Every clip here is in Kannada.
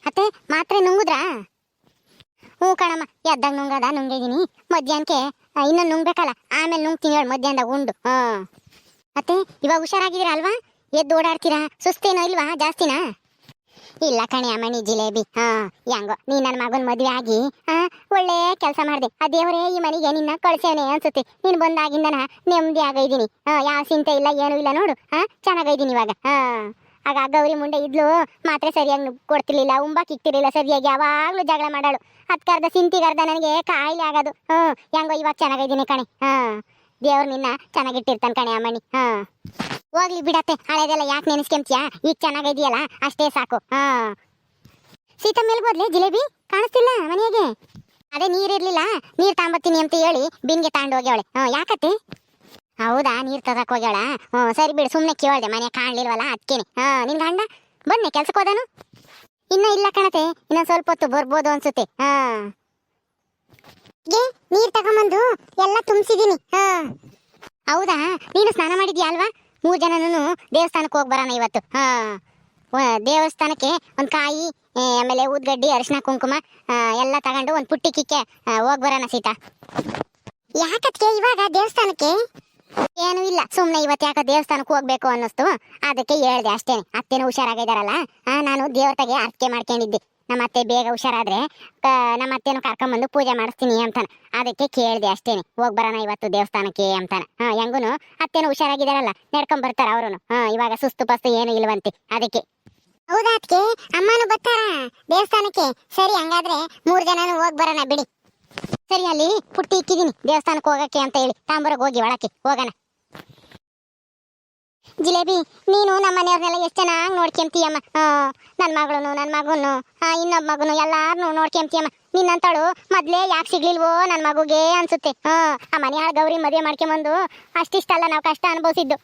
ಅತ್ತೆ ಮಾತ್ರೆ ನುಂಗುದ್ರಾ? ಹ್ಞೂ ಕಣಮ್ಮ, ಎದ್ದಾಗ ನುಂಗಿದೀನಿ. ಮಧ್ಯಾಹ್ನಕ್ಕೆ ಇನ್ನೊಂದು ನುಂಗ್ಬೇಕಲ್ಲ, ಆಮೇಲೆ ನುಂಗ್ತೀನಿ ಹೇಳಿ ಮಧ್ಯಾಹ್ನದಾಗ ಉಂಡು. ಅತ್ತೆ ಇವಾಗ ಹುಷಾರಾಗಿದ್ದೀರಾ ಅಲ್ವಾ? ಎದ್ದು ಓಡಾಡ್ತೀರಾ? ಸುಸ್ತೇನೋ ಇಲ್ವಾ ಜಾಸ್ತಿನಾ? ಇಲ್ಲ ಕಣೆ ಅಮ್ಮಣಿ ಜಿಲೇಬಿ. ಹೆಂಗೋ ನೀ ನನ್ನ ಮಗನ ಮದುವೆ ಆಗಿ ಒಳ್ಳೆ ಕೆಲಸ ಮಾಡಿದೆ. ಆ ದೇವರೇ ಈ ಮನೆಗೆ ನಿನ್ನ ಕಳ್ಸೇನೆ ಅನ್ಸುತ್ತೆ. ನೀನು ಬಂದಾಗಿಂದನ ನೆಮ್ಮದಿ ಆಗೈದೀನಿ. ಯಾವ ಚಿಂತೆ ಇಲ್ಲ, ಏನೂ ಇಲ್ಲ ನೋಡು. ಚೆನ್ನಾಗೈದೀನಿ ಇವಾಗ. ಆಗ ಗೌರಿ ಮುಂಡೆ ಇದ್ಲು, ಮಾತ್ರೆ ಸರಿಯಾಗಿ ಕೊಡ್ತಿರ್ಲಿಲ್ಲ, ಉಂಬಾಕ್ ಇಕ್ತಿರ್ಲಿಲ್ಲ ಸರಿಯಾಗಿ, ಯಾವಾಗ್ಲೂ ಜಗಳ ಮಾಡಾಳು. ಅದ್ಕರ್ಧ ಸಿಂತಿಗರ್ಧ ನನಗೆ ಕಾಯಿಲೆ ಆಗೋದು. ಹೆಂಗೋ ಇವಾಗ ಚೆನ್ನಾಗೈದೀನಿ ಕಣೆ. ದೇವ್ರು ನಿನ್ನ ಚೆನ್ನಾಗಿಟ್ಟಿರ್ತಾನೆ ಕಣೆ ಅಮ್ಮಣಿ. ಹೋಗ್ಲಿ ಬಿಡತ್ತೆ, ಹಳೆದೆಲ್ಲ ಯಾಕೆ ನೆನೆಸ್ಕೊಂತೀಯ? ಈಗ ಚೆನ್ನಾಗೈದಿಯಲ್ಲ ಅಷ್ಟೇ ಸಾಕು. ಸೀತಾ ಮೇಲೆ ಹೋದ್ಲೆ ಜಿಲೇಬಿ? ಕಾಣಿಸ್ತಿಲ್ಲ ಮನೆಗೆ. ಅದೇ ನೀರಿರ್ಲಿಲ್ಲ, ನೀರ್ ತಾಂಬತ್ತೀನಿ ಅಂತ ಹೇಳಿ ಬಿನ್ಗೆ ತಾಂಡು ಹೋಗ್ಯವಳೆ. ಯಾಕತ್ತೆ? ಹೌದಾ, ನೀರ್ ತರಕ್ ಹೋಗ್ಯಾಳ? ಸರಿ ಬಿಡು, ಸುಮ್ನೆ ಕೇಳ್ದೆ, ಮನೆ ಕಾಣ್ಲಿಲ್ವಲ್ಲ ಅದಕ್ಕೇನೆ. ನಿನ್ ಗಂಡ ಬನ್ನಿ ಕೆಲ್ಸಕ್ಕೆ ಹೋದನು? ಇನ್ನ ಇಲ್ಲ ಕಣತೆ, ಇನ್ನೊಂದ್ ಸ್ವಲ್ಪ ಹೊತ್ತು ಬರ್ಬೋದು ಅನ್ಸುತ್ತೆ. ನೀರ್ ತಗೊಂಬಂದು ಎಲ್ಲ ತುಂಬಿಸಿದೀನಿ. ಹೌದಾ, ನೀನು ಸ್ನಾನ ಮಾಡಿದ್ಯಾ ಅಲ್ವಾ? 3 ಜನನು ದೇವಸ್ಥಾನಕ್ಕೆ ಹೋಗಿ ಬರೋಣ ಇವತ್ತು. ದೇವಸ್ಥಾನಕ್ಕೆ ಒಂದು ಕಾಯಿ, ಆಮೇಲೆ ಊದ್ಗಡ್ಡಿ, ಅರಿಶಿನ ಕುಂಕುಮ ಎಲ್ಲ ತಗೊಂಡು ಒಂದು ಪುಟ್ಟಿ ಕಿಕ್ಕೆ ಹೋಗಿ ಬರೋಣ ಸೀತಾ. ಯಾಕತ್ಗೆ ಇವಾಗ ದೇವಸ್ಥಾನಕ್ಕೆ? ಏನು ಇಲ್ಲ, ಸುಮ್ಮನೆ ಇವತ್ತು ಯಾಕೆ ದೇವಸ್ಥಾನಕ್ಕೆ ಹೋಗ್ಬೇಕು ಅನ್ನಿಸ್ತು, ಅದಕ್ಕೆ ಹೇಳ್ದೆ ಅಷ್ಟೇನೆ. ಅತ್ತೆನೂ ಹುಷಾರಾಗಿದ್ದಾರಲ್ಲ, ನಾನು ದೇವ್ರ ತಗೆ ಅರ್ಕೆ ಮಾಡ್ಕೊಂಡಿದ್ದೆ. ನಮ್ಮ ಅತ್ತೆ ಬೇಗ ಹುಷಾರಾದ್ರೆ ನಮ್ಮ ಅತ್ತೆನೂ ಕರ್ಕೊಂಬಂದು ಪೂಜೆ ಮಾಡಿಸ್ತೀನಿ ಅಂತಾನೆ. ಅದಕ್ಕೆ ಕೇಳಿದೆ ಅಷ್ಟೇನೆ, ಹೋಗಿ ಬರೋಣ ಇವತ್ತು ದೇವಸ್ಥಾನಕ್ಕೆ ಅಂತಾನೆ. ಹೆಂಗೂನು ಅತ್ತೆನೂ ಹುಷಾರಾಗಿದ್ದಾರಲ್ಲ, ನಡ್ಕೊಂಡ್ ಬರ್ತಾರ ಅವ್ರು. ಇವಾಗ ಸುಸ್ತು ಪಸ್ತು ಏನು ಇಲ್ವಂತೆ, ಅದಕ್ಕೆ. ಹೌದಾ ಅದಕ್ಕೆ ಅಮ್ಮನೂ ಬರ್ತಾರ ದೇವಸ್ಥಾನಕ್ಕೆ? ಸರಿ, ಹಂಗಾದ್ರೆ 3 ಜನನು ಹೋಗಿ ಬರೋಣ ಬಿಡಿ. ಸರಿ, ಅಲ್ಲಿ ಪುಟ್ಟಿ ಇಕ್ಕಿದೀನಿ ದೇವಸ್ಥಾನಕ್ಕೆ ಹೋಗಕ್ಕೆ ಅಂತ ಹೇಳಿ, ತಾಂಬರಕ್ಕೆ ಹೋಗಿ ಒಳಕ್ಕೆ ಹೋಗೋಣ. ಜಿಲೇಬಿ, ನೀನು ನಮ್ಮ ಮನೆಯವ್ರನ್ನೆಲ್ಲ ಎಷ್ಟು ಚೆನ್ನಾಗಿ ನೋಡ್ಕೊಂತೀಯಮ್ಮ. ನನ್ನ ಮಗಳನ್ನು, ನನ್ನ ಮಗನು, ಇನ್ನೊಬ್ಬ ಮಗನು ಎಲ್ಲಾರನು ನೋಡ್ಕೊಂತೀಯಮ್ಮ. ನಿನ್ನಂತಳು ಮೊದ್ಲೇ ಯಾಕೆ ಸಿಗ್ಲಿಲ್ವೋ ನನ್ನ ಮಗುಗೆ ಅನ್ಸುತ್ತೆ. ಆ ಮನೆಯಾಳ ಗೌರಿ ಮದುವೆ ಮಾಡ್ಕೊಂಬಂದು ಅಷ್ಟಿಷ್ಟಲ್ಲ ನಾವು ಕಷ್ಟ ಅನುಭವಿಸಿದ್ದು.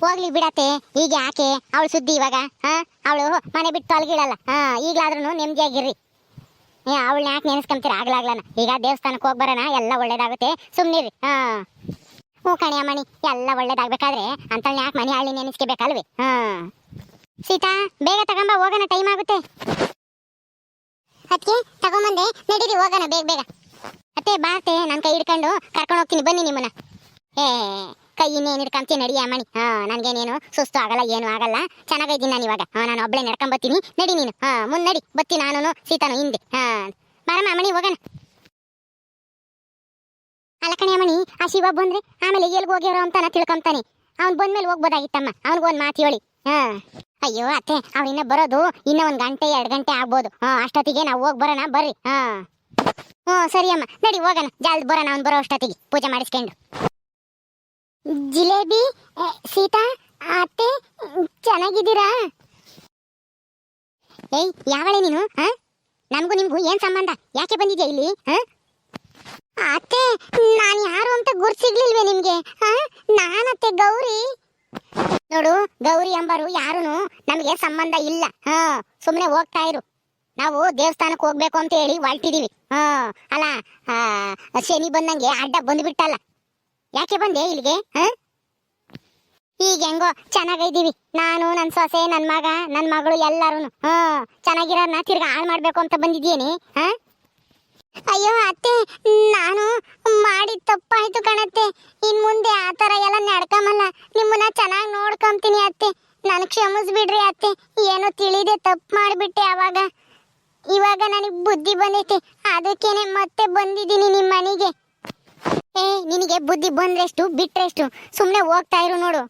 ಹೋಗ್ಲಿ ಬಿಡತ್ತೆ, ಈಗ ಯಾಕೆ ಅವಳು ಸುದ್ದಿ ಇವಾಗ? ಅವಳು ಮನೆ ಬಿಟ್ಟು ತೊಲಗಿಡಲ್ಲ. ಈಗಲಾದ್ರೂ ನೆಮ್ಮದಿಯಾಗಿರ್ರಿ. ಅವಳನ್ನ ಯಾಕೆ ನೆನೆಸ್ಕೊಂತೀರ? ಆಗ್ಲಾಗ್ಲಾನ ಈಗ ದೇವಸ್ಥಾನಕ್ಕೆ ಹೋಗಿ ಬರೋಣ, ಎಲ್ಲ ಒಳ್ಳೇದಾಗುತ್ತೆ, ಸುಮ್ನಿರಿ. ಹ್ಞೂ ಕಣೆ ಅಮ್ಮಣಿ, ಎಲ್ಲ ಒಳ್ಳೇದಾಗ್ಬೇಕಾದ್ರೆ ಅಂತಳ್ನ ಯಾಕೆ ಮನೆ ಹಳ್ಳಿ ನೆನೆಸ್ಕೋಬೇಕಲ್ವೇ? ಸೀತಾ, ಬೇಗ ತಗೊಂಬ, ಹೋಗೋಣ, ಟೈಮ್ ಆಗುತ್ತೆ. ಅದಕ್ಕೆ ತಗೊಂಬಂದೆ, ನಡೀರಿ ಹೋಗೋಣ ಬೇಗ ಬೇಗ. ಅತ್ತೆ ಬಾತೆ, ನಾನು ಕೈ ಹಿಡ್ಕೊಂಡು ಕರ್ಕೊಂಡು ಹೋಗ್ತೀನಿ, ಬನ್ನಿ ನಿಮ್ಮನ್ನ. ಕೈ ಇನ್ನೇನು ಹಿಡ್ಕೊಂತೀನಿ, ನಡಿ ಅಮ್ಮಣಿ. ನನಗೇನೇನು ಸುಸ್ತು ಆಗಲ್ಲ, ಏನು ಆಗಲ್ಲ, ಚೆನ್ನಾಗೈದ್ದೀನಿ ನಾನು ಇವಾಗ. ನಾನು ಒಬ್ಬಳೇ ನಡ್ಕೊಂಬತ್ತೀನಿ, ನಡಿ ನೀನು. ಮುಂದೆ ನಡಿ, ಬತ್ತೀನಿ ನಾನು, ಸೀತಾನು ಹಿಂದೆ. ಬಾರಮ್ಮ ಅಮ್ಮಣಿ, ಹೋಗೋಣ. ಅಲ್ಲ ಕಣೆ ಅಮ್ಮಣಿ, ಆ ಶಿವ ಬಂದ್ರೆ ಆಮೇಲೆ ಎಲ್ಗೆ ಹೋಗ್ಯಾರೋ ಅಂತ ತಿಳ್ಕೊಂತಾನೆ. ಅವ್ನು ಬಂದ್ಮೇಲೆ ಹೋಗ್ಬೋದಾಗಿತ್ತಮ್ಮ, ಅವ್ನಿಗೊಂದು ಮಾತು ಹೇಳಿ. ಅಯ್ಯೋ ಅತ್ತೆ, ಅವ್ರು ಇನ್ನ ಬರೋದು ಇನ್ನೂ 1 ಗಂಟೆ 2 ಗಂಟೆ ಆಗ್ಬೋದು. ಅಷ್ಟೊತ್ತಿಗೆ ನಾವು ಹೋಗಿ ಬರೋಣ ಬರ್ರಿ. ಸರಿ ಅಮ್ಮ, ನಡಿ ಹೋಗೋಣ, ಜಲ್ದಿ ಬರೋಣ, ಅವ್ನು ಬರೋ ಅಷ್ಟೊತ್ತಿಗೆ ಪೂಜೆ ಮಾಡಿಸ್ಕೊಂಡು. ಜಿಲೇಬಿ, ಸೀತಾ, ಅತ್ತೆ ಚೆನ್ನಾಗಿದ್ದೀರಾ? ಏಯ್, ಯಾವಳೆ ನೀನು? ನಮಗೂ ನಿಮ್ಗೂ ಏನ್ ಸಂಬಂಧ? ಯಾಕೆ ಬಂದಿದ್ಯಾ ಇಲ್ಲಿ? ಅತ್ತೆ, ನಾನು ಯಾರು ಅಂತ ಗುರ್ತು ಸಿಗ್ಲಿಲ್ವೇ ನಿಮ್ಗೆ? ನಾನತ್ತೆ ಗೌರಿ. ನೋಡು, ಗೌರಿ ಎಂಬರು ಯಾರು ನಮಗೆ ಸಂಬಂಧ ಇಲ್ಲ. ಸುಮ್ಮನೆ ಹೋಗ್ತಾ ಇರು. ನಾವು ದೇವಸ್ಥಾನಕ್ಕೆ ಹೋಗ್ಬೇಕು ಅಂತ ಹೇಳಿ ಹೊರಟಿದೀವಿ. ಅಲ್ಲ, ಶನಿ ಬಂದಂಗೆ ಅಡ್ಡ ಬಂದ್ಬಿಟ್ಟಲ್ಲ. ಯಾಕೆ ಬಂದೆ ಇಲ್ಲಿಗೆ? ಈಗ ಹೆಂಗೋ ಚೆನ್ನಾಗಿದ್ದೀವಿ, ನಾನು, ನನ್ನ ಸೊಸೆ, ನನ್ನ ಮಗ, ನನ್ನ ಮಗಳು ಎಲ್ಲಾರು ಚೆನ್ನಾಗಿರೋರ್ನ ತಿರ್ಗಾ ಹಾಳು ಮಾಡ್ಬೇಕು ಅಂತ ಬಂದಿದ್ದೀನಿ. ಅಯ್ಯೋ ಅತ್ತೆ, ನಾನು ಮಾಡಿದ ತಪ್ಪಾಯ್ತು ಕಣತ್ತೆ. ಇನ್ ಮುಂದೆ ಆ ಥರ ಎಲ್ಲ ನಡ್ಕೊಂಬಲ್ಲ. ನಿಮ್ಮನ್ನ ಚೆನ್ನಾಗಿ ನೋಡ್ಕೊಂತೀನಿ ಅತ್ತೆ, ನನಗೆ ಕ್ಷಮಿಸ್ಬಿಡ್ರಿ ಅತ್ತೆ. ಏನೋ ತಿಳಿದೆ ತಪ್ಪು ಮಾಡಿಬಿಟ್ಟೆ ಅವಾಗ. ಇವಾಗ ನನಗೆ ಬುದ್ಧಿ ಬಂದೈತೆ, ಅದಕ್ಕೇನೆ ಮತ್ತೆ ಬಂದಿದ್ದೀನಿ ನಿಮ್ಮ ಮನೆಗೆ. ನಿನಗೆ ಬುದ್ಧಿ ಬಂದ್ರೆಷ್ಟು ಬಿಟ್ರೆಷ್ಟು, ಸುಮ್ಮನೆ ಹೋಗ್ತಾ ಇರು ನೋಡು.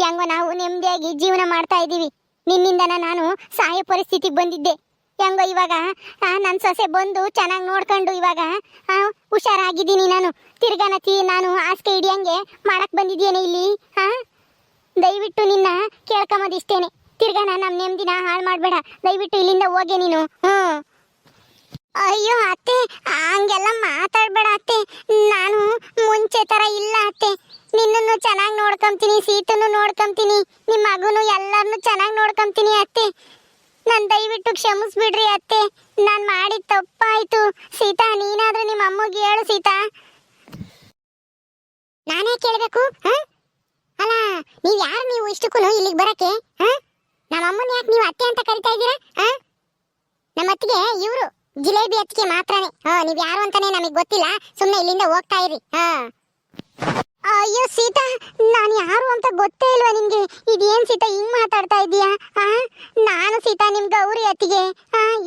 ಹೆಂಗೋ ನಾವು ನೆಮ್ಮದಿಯಾಗಿ ಜೀವನ ಮಾಡ್ತಾ ಇದ್ದೀವಿ. ನಿನ್ನಿಂದನ ನಾನು ಸಾಯೋ ಪರಿಸ್ಥಿತಿಗೆ ಬಂದಿದ್ದೆ. ಹೆಂಗೋ ಇವಾಗ ನನ್ನ ಸೊಸೆ ಬಂದು ಚೆನ್ನಾಗಿ ನೋಡ್ಕೊಂಡು ಇವಾಗ ಹುಷಾರಾಗಿದ್ದೀನಿ. ನಾನು ತಿರ್ಗಾನತಿ ನಾನು ಹಾಸಿಗೆ ಹಿಡಿಯಂಗೆ ಮಾಡಕ್ ಬಂದಿದ್ದೇನೆ ಇಲ್ಲಿ. ದಯವಿಟ್ಟು ನಿನ್ನ ಕೇಳ್ಕೊಂಬೋದಿಷ್ಟೇನೆ, ತಿರ್ಗಾನ ನಮ್ಮ ನೆಮ್ಮದಿನ ಹಾಳು ಮಾಡಬೇಡ. ದಯವಿಟ್ಟು ಇಲ್ಲಿಂದ ಹೋಗೆ ನೀನು. ಅಯ್ಯೋ ಅತ್ತೆ, ಹಂಗೆಲ್ಲ ಮಾತಾಡ್ಬೇಡ ಅತ್ತೆ. ನಾನು ಮುಂಚೆ ತರ ಇಲ್ಲ ಅತ್ತೆ. ನಿನ್ನನ್ನು ಚೆನ್ನಾಗಿ ನೋಡ್ಕೊಂತೀನಿ, ಸೀತನ್ನು ನೋಡ್ಕೊಂತೀನಿ, ನಿಮ್ಮ ಮಗನು ಎಲ್ಲರನ್ನು ಚೆನ್ನಾಗಿ ನೋಡ್ಕೊಂತೀನಿ ಅತ್ತೆ. ನಾನು ದಯವಿಟ್ಟು ಕ್ಷಮಿಸ್ಬಿಡ್ರಿ ಅತ್ತೆ, ನಾನು ಮಾಡಿದ ತಪ್ಪಾಯ್ತು. ಸೀತಾ, ನೀನಾದ್ರೂ ನಿಮ್ಮ ಅಮ್ಮಗೆ ಹೇಳು ಸೀತಾ. ನಾನೇ ಕೇಳಬೇಕು? ಅಲ್ಲ, ನೀವು ಯಾರು? ನೀವು ಇಷ್ಟಕ್ಕೂ ಇಲ್ಲಿಗೆ ಬರಕ್ಕೆ? ನಮ್ಮ ಅಮ್ಮನ ಯಾಕೆ ನೀವು ಅತ್ತೆ ಅಂತ ಕರಿತಾ ಇದ್ದೀರಾ? ನಮ್ಮ ಅತ್ತಿಗೆ ಇವ್ರು ಜಿಲೇಬಿ ಅತ್ತಿಗೆ ಮಾತ್ರನೇ. ನೀವ್ ಯಾರು ಅಂತಾನೆ ನಮಗ್ ಗೊತ್ತಿಲ್ಲ, ಸುಮ್ನೆ ಇಲ್ಲಿಂದ ಹೋಗ್ತಾ ಇರಿ. ಅಯ್ಯೋ ಸೀತಾ, ನಾನು ಯಾರು ಅಂತ ಗೊತ್ತೇ ಇಲ್ವಾ ನಿಮ್ಗೆ? ಇದೇನ್ ಸೀತಾ ಹಿಂಗ್ ಮಾತಾಡ್ತಾ ಇದೀಯಾ? ನಾನು ಸೀತಾ ನಿಮ್ ಗೌರಿ ಅತ್ತಿಗೆ.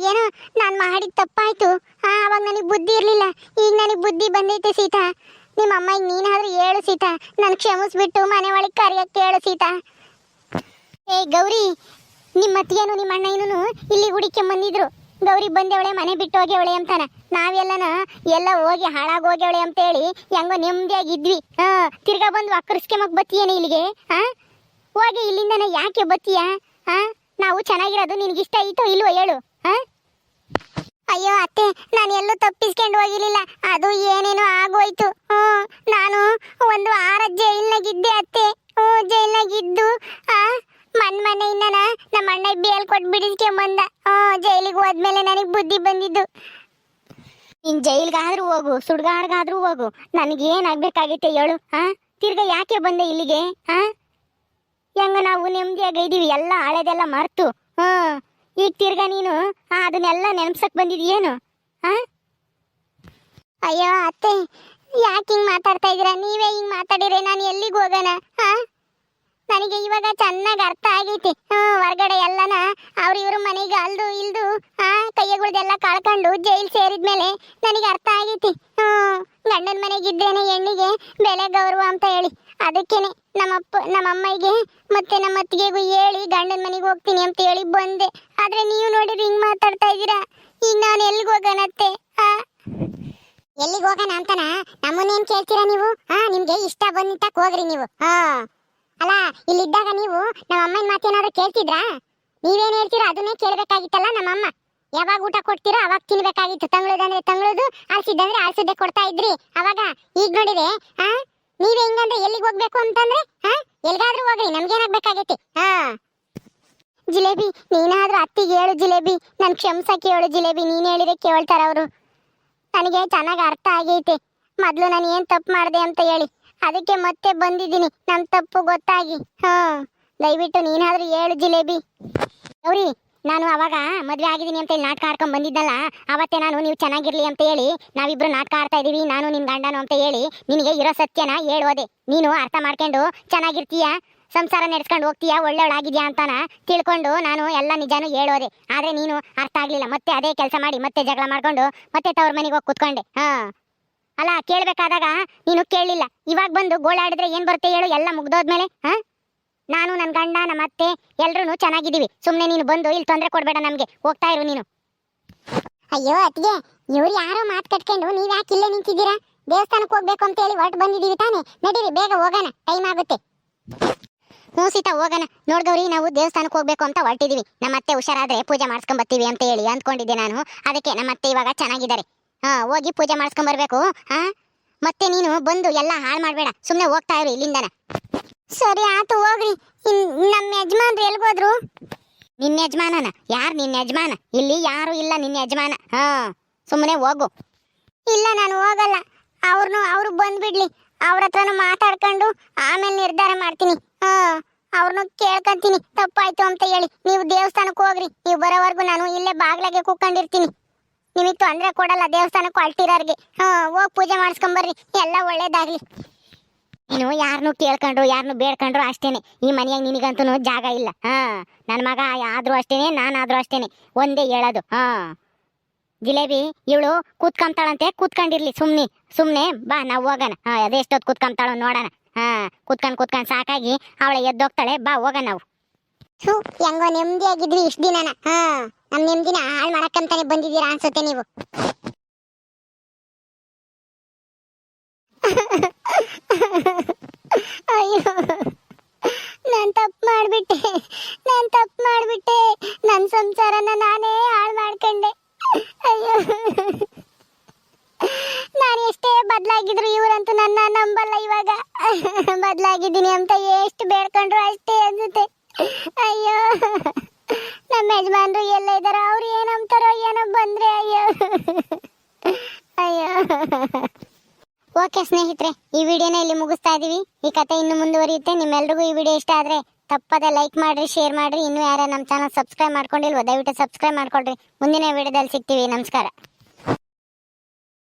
ಏನೋ ನಾನ್ ಮಾಡಿದ ತಪ್ಪಾಯ್ತು. ಅವಾಗ ನನಗ್ ಬುದ್ಧಿ ಇರ್ಲಿಲ್ಲ, ಈಗ ನನಗ್ ಬುದ್ಧಿ ಬಂದೈತೆ ಸೀತಾ. ನಿಮ್ಮ ಅಮ್ಮಗೆ ನೀನಾದ್ರೂ ಹೇಳು ಸೀತಾ, ನನ್ ಕ್ಷಮಿಸ್ಬಿಟ್ಟು ಮನೆ ಒಳಗೆ ಕರೆಯಕ್ಕೆ ಹೇಳು ಸೀತಾ. ಏ ಗೌರಿ, ನಿಮ್ಮ ಅತ್ತಿಗೆನು ನಿಮ್ಮ ಅಣ್ಣನೂ ಇಲ್ಲಿ ಹುಡಿಕೆ ಬಂದಿದ್ರು. ಗೌರಿ ಬಂದೇವಳೆ, ಮನೆ ಬಿಟ್ಟು ಹೋಗ್ಯವಳೆ ಅಂತಾನ. ನಾವೆಲ್ಲನ ಎಲ್ಲ ಹೋಗಿ ಹಾಳಾಗಿ ಹೋಗ್ಯವಳೆ ಅಂತ ಹೇಳಿ ಹೆಂಗೋ ನೆಮ್ಮದಿಯಾಗಿದ್ವಿ. ತಿರ್ಗಾ ಬಂದು ಅಕ್ಕರ್ಸ್ಕೆಮಕ್ ಬತ್ತೀಯೇನೆ ಇಲ್ಲಿಗೆ? ಹೋಗಿ ಇಲ್ಲಿಂದನೇ ಯಾಕೆ ಬತ್ತೀಯ? ನಾವು ಚೆನ್ನಾಗಿರೋದು ನಿನಗಿಷ್ಟ ಐತೋ ಇಲ್ವೋ ಹೇಳು? ಅಯ್ಯೋ ಅತ್ತೆ, ನಾನು ಎಲ್ಲೂ ತಪ್ಪಿಸ್ಕೊಂಡು ಹೋಗಿರ್ಲಿಲ್ಲ, ಅದು ಏನೇನೋ ಆಗೋಯ್ತು. ನಾನು ಒಂದು 6 ಜೈಲ್ನಾಗಿದ್ದೆ ಅತ್ತೆ. ಜೈಲ್ನಾಗಿದ್ದು ಮನೆಯಿಂದ ನಮ್ಮ ಅಣ್ಣ ಬೇಲ್ ಕೊಟ್ಟು ಬಿಡಿಸ್ಕೊಂಬಂದ. ಜೈಲಿಗೆ ಹೋದ್ಮೇಲೆ ನನಗೆ ಬುದ್ಧಿ ಬಂದಿದ್ದು. ನೀನ್ ಜೈಲ್ಗಾದ್ರೂ ಹೋಗು, ಸುಡ್ಗಾಡ್ಗಾದ್ರೂ ಹೋಗು, ನನಗೇನಾಗ್ಬೇಕಾಗೈತೆ ಹೇಳು? ತಿರ್ಗಾ ಯಾಕೆ ಬಂದೆ ಇಲ್ಲಿಗೆ? ಹೆಂಗ ನಾವು ನೆಮ್ಮದಿಯಾಗಿದ್ದೀವಿ, ಎಲ್ಲ ಹಳೆದೆಲ್ಲ ಮರ್ತು. ಈಗ ತಿರ್ಗಾ ನೀನು ಅದನ್ನೆಲ್ಲ ನೆನಪ್ಸಕ್ ಬಂದಿದ್ಯೇನು? ಅಯ್ಯೋ ಅತ್ತೆ, ಯಾಕೆ ಹಿಂಗ್ ಮಾತಾಡ್ತಾ ಇದ್ದೀರಾ? ನೀವೇ ಹಿಂಗ್ ಮಾತಾಡಿದ್ರೆ ನಾನು ಎಲ್ಲಿಗೆ ಹೋಗೋಣ? ನನಗೆ ಇವಾಗ ಚೆನ್ನಾಗಿ ಅರ್ಥ ಆಗೈತಿ. ಹೊರಗಡೆ ಎಲ್ಲನ ಇವ್ರ ಮನೆಗೆ ಅಲ್ದು ಇಲ್ದು ಕೈಯಗಳದೆಲ್ಲ ಕಳ್ಕೊಂಡು ಜೈಲ್ ಸೇರಿದ್ಮೇಲೆ ನನಗೆ ಅರ್ಥ ಆಗೈತಿ. ಗಂಡನ ಮನೆಗಿದ್ದೇನೆ ಹೆಣ್ಣಿಗೆ ಬೆಲೆ ಗೌರವ ಅಂತ ಹೇಳಿ. ಅದಕ್ಕೇನೆ ನಮ್ಮ ಅಮ್ಮಗೆ ಮತ್ತೆ ನಮ್ಮ ಅತ್ತಿಗೆಗೂ ಹೇಳಿ ಗಂಡನ ಮನೆಗೆ ಹೋಗ್ತೀನಿ ಅಂತ ಹೇಳಿ ಬಂದೆ. ಆದ್ರೆ ನೀವು ನೋಡಿದ್ರೆ ಹಿಂಗ್ ಮಾತಾಡ್ತಾ ಇದ್ದೀರಾ. ಈಗ ನಾನು ಎಲ್ಲಿಗೆ ಹೋಗೋಣತ್ತೆ? ಎಲ್ಲಿಗೆ ಹೋಗೋಣ ಅಂತನಾ ನಮ್ಮನ್ನೇನ್ ಕೇಳ್ತೀರಾ ನೀವು? ನಿಮ್ಗೆ ಇಷ್ಟ ಬಂದಿದ್ದಕ್ಕೆ ಹೋಗ್ರಿ ನೀವು. ಅಲ್ಲ, ಇಲ್ಲಿದ್ದಾಗ ನೀವು ನಮ್ಮ ಅಮ್ಮನ ಮಾತೇನಾದ್ರು ಕೇಳ್ತಿದ್ರಾ? ನೀವೇನ್ ಹೇಳ್ತೀರಾ ಅದನ್ನೇ ಕೇಳ್ಬೇಕಾಗಿತ್ತಲ್ಲ. ನಮ್ಮಮ್ಮ ಯಾವಾಗ ಊಟ ಕೊಡ್ತೀರೋ ಅವಾಗ ತಿನ್ಬೇಕಾಗಿತ್ತು. ತಂಗ್ಳದಂದ್ರೆ ತಂಗ್ಳದು, ಆಳ್ಸಿದ್ದಂದ್ರೆ ಆಳ್ಸದ್ದೆ ಕೊಡ್ತಾ ಇದ್ರಿ ಅವಾಗ. ಈಗ ನೋಡಿದ್ರೆ ನೀವೇ ಹಿಂಗಂದ್ರೆ ಎಲ್ಲಿಗೆ ಹೋಗ್ಬೇಕು ಅಂತಂದ್ರೆ ಎಲ್ಗಾದ್ರೂ ಹೋಗ್ರಿ, ನಮ್ಗೇನಾಗ್ಬೇಕಾಗೈತಿ? ಜಿಲೇಬಿ, ನೀನಾದ್ರೂ ಅತ್ತಿಗೆ ಹೇಳು ಜಿಲೇಬಿ, ನನ್ ಕ್ಷಮ್ಸಕ್ಕೆ ಹೇಳು ಜಿಲೇಬಿ. ನೀನ್ ಹೇಳಿದ್ರೆ ಕೇಳ್ತಾರ ಅವರು. ನನಗೆ ಚೆನ್ನಾಗಿ ಅರ್ಥ ಆಗೈತೆ ಮೊದ್ಲು ನಾನು ಏನ್ ತಪ್ಪು ಮಾಡಿದೆ ಅಂತ ಹೇಳಿ. ಅದಕ್ಕೆ ಮತ್ತೆ ಬಂದಿದ್ದೀನಿ ನನ್ನ ತಪ್ಪು ಗೊತ್ತಾಗಿ. ದಯವಿಟ್ಟು ನೀನಾದ್ರೂ ಹೇಳು ಜಿಲೇಬಿ. ಗೌರಿ, ನಾನು ಅವಾಗ ಮದುವೆ ಆಗಿದ್ದೀನಿ ಅಂತ ಹೇಳಿ ನಾಟಕ ಆಡ್ಕೊಂಡ್ ಬಂದಿದ್ದಲ್ಲ, ಅವತ್ತೇ ನಾನು ನೀವು ಚೆನ್ನಾಗಿರ್ಲಿ ಅಂತ ಹೇಳಿ ನಾವಿಬ್ರು ನಾಟಕ ಆಡ್ತಾ ಇದೀವಿ, ನಾನು ನಿನ್ ಗಂಡನು ಅಂತ ಹೇಳಿ ನಿನಗೆ ಇರೋ ಸತ್ಯನ ಹೇಳೋದೆ. ನೀನು ಅರ್ಥ ಮಾಡ್ಕೊಂಡು ಚೆನ್ನಾಗಿರ್ತೀಯ, ಸಂಸಾರ ನಡೆಸ್ಕೊಂಡು ಹೋಗ್ತೀಯಾ, ಒಳ್ಳೆಯವಳಾಗಿದ್ಯಾ ಅಂತಾನ ತಿಳ್ಕೊಂಡು ನಾನು ಎಲ್ಲ ನಿಜಾನು ಹೇಳೋದೆ. ಆದ್ರೆ ನೀನು ಅರ್ಥ ಆಗ್ಲಿಲ್ಲ, ಮತ್ತೆ ಅದೇ ಕೆಲಸ ಮಾಡಿ ಮತ್ತೆ ಜಗಳ ಮಾಡ್ಕೊಂಡು ಮತ್ತೆ ತವ್ರ ಮನೆಗೆ ಹೋಗಿ ಕುತ್ಕೊಂಡೆ. ಅಲ್ಲ, ಕೇಳ್ಬೇಕಾದಾಗ ನೀನು ಕೇಳಲಿಲ್ಲ. ಇವಾಗ ಬಂದು ಗೋಳಾಡಿದ್ರೆ ಏನ್ ಬರುತ್ತೆ ಹೇಳು? ಎಲ್ಲ ಮುಗ್ದೋದ್ಮೇಲೆ ನಾನು ನನ್ನ ಗಂಡ ನಮ್ಮ ಅತ್ತೆ ಎಲ್ರು ಚೆನ್ನಾಗಿದ್ದೀವಿ. ಸುಮ್ನೆ ನೀನು ಬಂದು ಇಲ್ಲಿ ತೊಂದರೆ ಕೊಡ್ಬೇಡ ನಮ್ಗೆ, ಹೋಗ್ತಾ ಇರು ನೀನು. ಅಯ್ಯೋ ಅತ್ತಿಗೆ, ಇವ್ರು ಯಾರೋ ಮಾತು ಕಟ್ಕೊಂಡು ನೀವ್ ಯಾಕೆ ಇಲ್ಲೇ ನಿಂತಿದ್ದೀರಾ? ದೇವಸ್ಥಾನಕ್ಕೆ ಹೋಗ್ಬೇಕು ಅಂತ ಹೇಳಿ ಹೊರಟು ಬಂದಿದ್ದೀವಿ ತಾನೆ. ನಡೀರಿ, ಬೇಗ ಹೋಗೋಣ, ಟೈಮ್ ಆಗುತ್ತೆ. ಹ್ಞೂ ಸೀತಾ, ಹೋಗೋಣ. ನೋಡ್ಗವ್ರಿ, ನಾವು ದೇವಸ್ಥಾನಕ್ಕೆ ಹೋಗ್ಬೇಕು ಅಂತ ಹೊರಟಿದೀವಿ. ನಮ್ಮ ಅತ್ತೆ ಹುಷಾರಾದ್ರೆ ಪೂಜೆ ಮಾಡ್ಸ್ಕೊಂಡ್ ಬರ್ತೀವಿ ಅಂತ ಹೇಳಿ ಅಂದ್ಕೊಂಡಿದ್ದೆ ನಾನು. ಅದಕ್ಕೆ ನಮ್ಮ ಅತ್ತೆ ಇವಾಗ ಚೆನ್ನಾಗಿದ್ದಾರೆ. ಹೋಗಿ ಪೂಜೆ ಮಾಡ್ಸ್ಕೊಂಡ್ ಬರ್ಬೇಕು. ಮತ್ತೆ ನೀನು ಬಂದು ಎಲ್ಲ ಹಾಳು ಮಾಡ್ಬೇಡ, ಸುಮ್ನೆ ಹೋಗ್ತಾ ಇರು ಇಲ್ಲಿಂದನ. ಸರಿ ಆತು, ಹೋಗ್ರಿ. ನಮ್ಮ ಯಜಮಾನ್ರು ಎಲ್ಗೋದ್ರು? ನಿನ್ನ ಯಜಮಾನನ? ಯಾರು ನಿನ್ನ ಯಜಮಾನ? ಇಲ್ಲಿ ಯಾರು ಇಲ್ಲ ನಿನ್ನ ಯಜಮಾನ. ಸುಮ್ಮನೆ ಹೋಗು. ಇಲ್ಲ, ನಾನು ಹೋಗಲ್ಲ. ಅವ್ರು ಬಂದ್ಬಿಡ್ಲಿ, ಅವ್ರ ಹತ್ರನು ಮಾತಾಡ್ಕೊಂಡು ಆಮೇಲೆ ನಿರ್ಧಾರ ಮಾಡ್ತೀನಿ. ಅವ್ರನ್ನು ಕೇಳ್ಕೊಂತೀನಿ ತಪ್ಪಾಯ್ತು ಅಂತ ಹೇಳಿ. ನೀವು ದೇವಸ್ಥಾನಕ್ಕೆ ಹೋಗ್ರಿ, ನೀವು ಬರೋವರೆಗೂ ನಾನು ಇಲ್ಲೇ ಬಾಗ್ಲಾಗೆ ಕೂತ್ಕೊಂಡಿರ್ತೀನಿ. ನಿಮಗೆ ತೊಂದರೆ ಕೊಡಲ್ಲ ದೇವಸ್ಥಾನಕ್ಕೆ ಹೊರಟಿರೋರ್ಗೆ. ಹೋಗಿ ಪೂಜೆ ಮಾಡಿಸ್ಕೊಂಬರ್ರಿ, ಎಲ್ಲ ಒಳ್ಳೇದಾಗ್ಲಿ. ನೀನು ಯಾರನ್ನು ಕೇಳ್ಕೊಂಡ್ರು ಯಾರನ್ನು ಬೇಡ್ಕೊಂಡ್ರು ಅಷ್ಟೇನೆ. ಈ ಮನೆಯಾಗ ನಿನಗಂತೂ ಜಾಗ ಇಲ್ಲ. ನನ್ನ ಮಗ ಆದ್ರೂ ಅಷ್ಟೇನೆ, ನಾನಾದ್ರೂ ಅಷ್ಟೇನೆ, ಒಂದೇ ಹೇಳೋದು. ಜಿಲೇಬಿ, ಇವಳು ಕೂತ್ಕೊಂತಾಳಂತೆ, ಕೂತ್ಕೊಂಡಿರ್ಲಿ ಸುಮ್ನೆ ಬಾ, ನಾವು ಹೋಗೋಣ. ಅದೆಷ್ಟೊತ್ತು ಕೂತ್ಕೊಂತಾಳೋ ನೋಡೋಣ. ಕೂತ್ಕೊಂಡ್ ಸಾಕಾಗಿ ಅವಳ ಎದ್ದೋಗ್ತಾಳೆ. ಬಾ, ಹೋಗೋಣ ನಾವು. ಹೆಂಗೋ ನೆಮ್ಮದಿಯಾಗಿದ್ವಿ ಇಷ್ಟ ದಿನನ. ನಮ್ ನೆಮ್ಮದಿನ ಹಾಳು ಮಾಡಕ್ಕಂತಾನೆ ಬಂದಿದ್ದೀರಾ ಅನ್ಸುತ್ತೆ ನೀವು. ಅಯ್ಯೋ, ನಾನ್ ತಪ್ಪು ಮಾಡ್ಬಿಟ್ಟೆ. ನನ್ನ ಸಂಸಾರನ ನಾನೇ ಹಾಳು ಮಾಡ್ಕೊಂಡೆ. ಅಯ್ಯೋ, ನಾನು ಎಷ್ಟೇ ಬದಲಾಗಿದ್ರು ಇವರಂತೂ ನನ್ನ ನಂಬಲ್ಲ. ಇವಾಗ ಬದಲಾಗಿದ್ದೀನಿ ಅಂತ ಎಷ್ಟು ಬೇಡ್ಕೊಂಡ್ರು ಅಷ್ಟೇ ಅನ್ಸುತ್ತೆ. ಅಯ್ಯೋ, ನಮ್ಮ ಯಜಮಾನ್ರು ಎಲ್ಲ ಇದಾರ? ಅವ್ರು ಏನಂತಾರೋ ಏನೋ ಬಂದ್ರೆ. ಅಯ್ಯೋ. ಓಕೆ ಸ್ನೇಹಿತರೆ, ಈ ವಿಡಿಯೋನ ಇಲ್ಲಿ ಮುಗಿಸ್ತಾ ಇದೀವಿ. ಈ ಕತೆ ಇನ್ನು ಮುಂದುವರಿಯುತ್ತೆ. ನಿಮ್ಮೆಲ್ರಿಗೂ ಈ ವಿಡಿಯೋ ಇಷ್ಟ ಆದ್ರೆ ತಪ್ಪದೆ ಲೈಕ್ ಮಾಡ್ರಿ, ಶೇರ್ ಮಾಡ್ರಿ. ಇನ್ನೂ ಯಾರು ನಮ್ಮ ಚಾನಲ್ ಸಬ್ಸ್ಕ್ರೈಬ್ ಮಾಡ್ಕೊಂಡಿಲ್ವೋ ದಯವಿಟ್ಟು ಸಬ್ಸ್ಕ್ರೈಬ್ ಮಾಡ್ಕೊಳ್ರಿ. ಮುಂದಿನ ವಿಡಿಯೋದಲ್ಲಿ ಸಿಗ್ತೀವಿ. ನಮಸ್ಕಾರ.